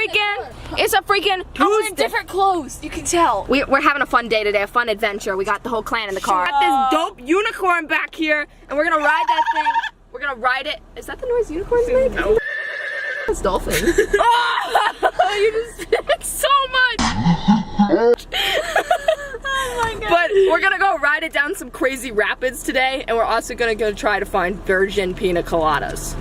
a freaking We're in different clothes. You can tell. We're having a fun day today, a fun adventure. We got the whole clan in the car. Got this dope unicorn back here, and we're gonna ride that thing. We're gonna ride it. Is that the noise unicorns make? No. It's dolphins. Oh, you just spit so much. Oh my god. But we're gonna go ride it down some crazy rapids today, and we're also gonna go try to find virgin pina coladas.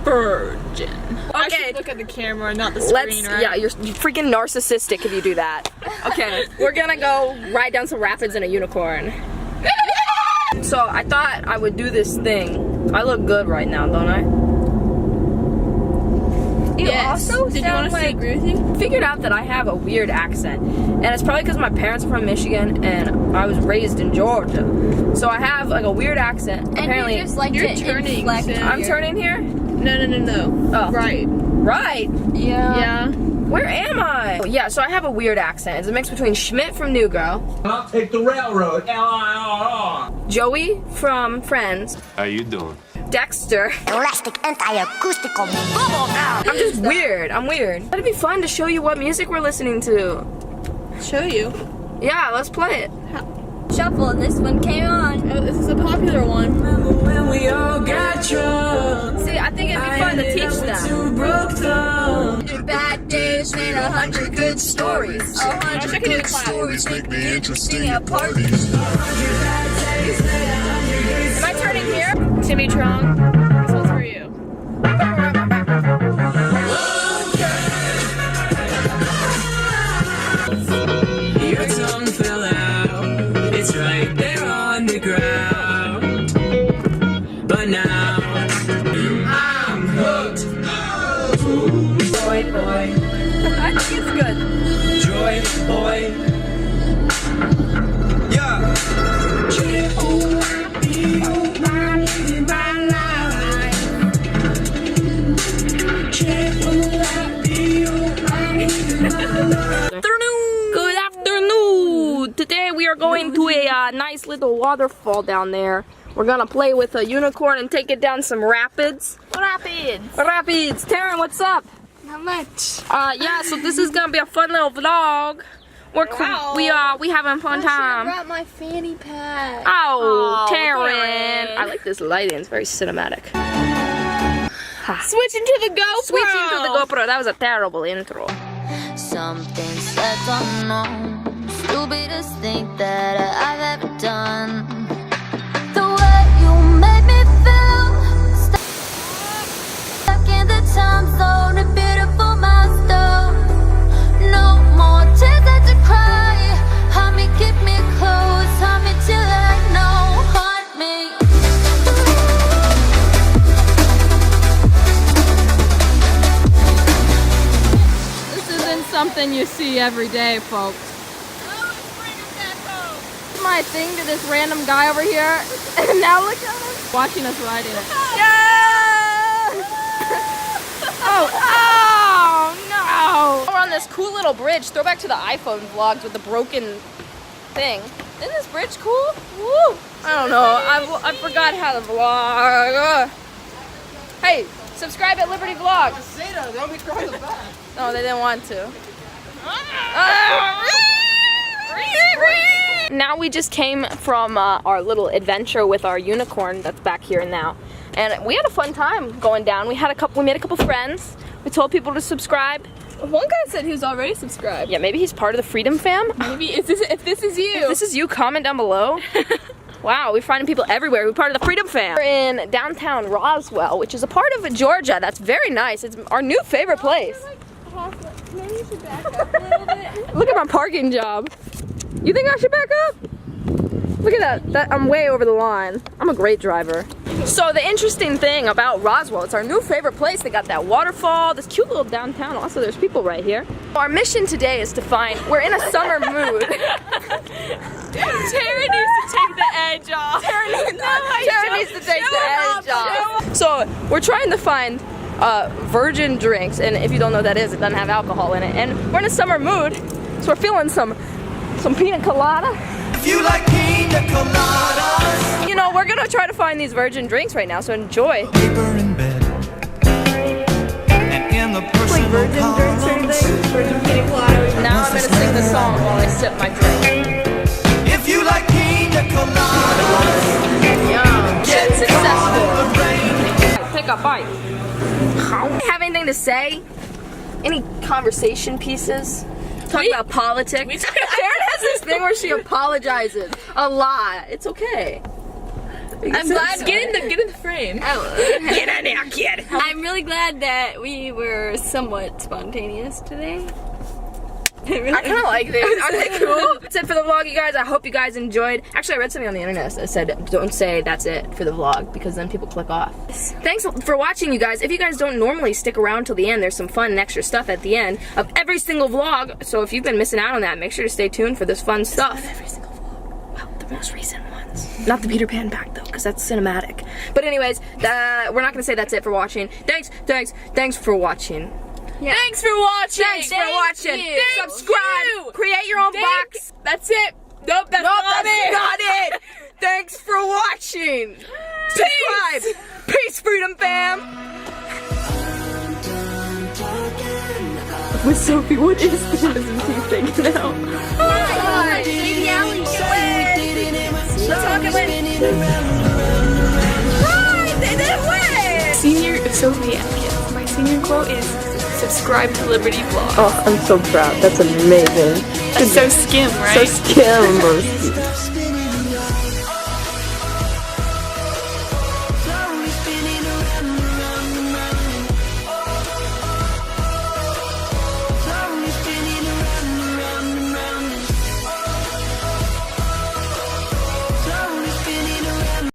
Virgin. Okay. I should look at the camera, not the screen, right? Yeah, you're freaking narcissistic if you do that. Okay, we're gonna go ride down some rapids in a unicorn. So I thought I would do this thing. I look good right now, don't I? You also Did you honestly agree with you? Figured out that I have a weird accent, and it's probably because my parents are from Michigan and I was raised in Georgia, so I have like a weird accent. And apparently, you just like you're to turning. inflect I'm here. turning here. No. Oh, Right. right. Yeah. Where am I? Yeah, so I have a weird accent. It's a mix between Schmidt from New Girl, I'll take the railroad. L-I-R-R. Joey from Friends, How you doing? Dexter. Elastic anti-acoustical bubble now. I'm just weird. I'm weird. It'd be fun to show you what music we're listening to. Show you. Yeah, let's play it. Shuffle, this one came on. Oh, this is a popular one. When we all got drunk, See, I think it'd be fun to teach them. broke down. 100 bad days made 100 good stories. 100 good stories make me interesting at parties. Am I turning here? Timmy Trong. This one's for you. Your tongue fell out. It's right there on the ground. But now I'm hooked. Joy boy, I think it's good. joy boy. Yeah. Good afternoon. Today we are going to a nice little waterfall down there. We're gonna play with a unicorn and take it down some rapids. Rapids. Taryn, what's up? Not much. Yeah. So this is gonna be a fun little vlog. We having a fun I time. brought my fanny pack. Oh, Taryn. Taryn. I like this lighting. It's very cinematic. Switching to the GoPro. Switching to the GoPro. That was a terrible intro. Something said unknown. Stupidest thing that I've ever done. The way you made me feel. Stuck in the time zone. A beautiful milestone. No more tears left to cry. Hold me, keep me close. Hold me till I know. Haunt me. This isn't something you see every day, folks. My thing to this random guy over here, and now look at him. Watching us riding it. Oh no! We're on this cool little bridge. Throw back to the iPhone vlogs with the broken thing. Isn't this bridge cool? Woo! I don't know. I forgot how to vlog. Hey, subscribe at Liberty Vlogs. Say that, they'll be crying back. No, they didn't want to. Now we just came from our little adventure with our unicorn that's back here now, and we had a fun time going down. We made a couple friends. We told people to subscribe. One guy said he was already subscribed. Yeah, maybe he's part of the Freedom Fam. Maybe if this is you. If this is you, comment down below. Wow, we're finding people everywhere. We're part of the Freedom Fam. We're in downtown Roswell, which is a part of Georgia that's very nice. It's our new favorite place. Maybe you should back up a little bit. Look at my parking job. You think I should back up? Look at that. I'm way over the line. I'm a great driver. So the interesting thing about Roswell, it's our new favorite place. They got that waterfall, this cute little downtown. Also, there's people right here. Our mission today is to find, we're in a summer mood. Tara needs to take the edge off. Tara needs to take the edge off. So we're trying to find virgin drinks, and if you don't know what that is, it doesn't have alcohol in it. And we're in a summer mood, so we're feeling some pina colada. If you like pina coladas. You know, we're gonna try to find these virgin drinks right now, so enjoy. Paper in bed. And in a personal Now I'm gonna sing the song while I sip my drink. If you like pina coladas, Get successful. Take a bite. Have anything to say? Any conversation pieces? Talk about politics. Karen has this thing where she apologizes a lot. It's okay. I'm glad. Get in the frame. Get in there, kid. I'm really glad that we were somewhat spontaneous today. I kind of like these. Are they cool? That's it for the vlog, you guys. I hope you guys enjoyed. Actually, I read something on the internet that said, don't say that's it for the vlog, because then people click off. Thanks for watching, you guys. If you guys don't normally stick around till the end, there's some fun and extra stuff at the end of every single vlog. So if you've been missing out on that, make sure to stay tuned for this fun stuff. Every single vlog. Well, the most recent ones. Not the Peter Pan pack, though, because that's cinematic. But anyways, we're not going to say that's it for watching. Thanks for watching. Yeah. Thanks for watching. Thanks for watching. Subscribe. Create your own box. That's it. Nope, that's not it. Thanks for watching. Subscribe. Peace, freedom fam. With Sophie, what is this? Isn't he thinking out? Senior Sophie Atkins. My senior quote is subscribe to Liberty Vlog. Oh, I'm so proud. That's amazing. That's so skim, right? So skim.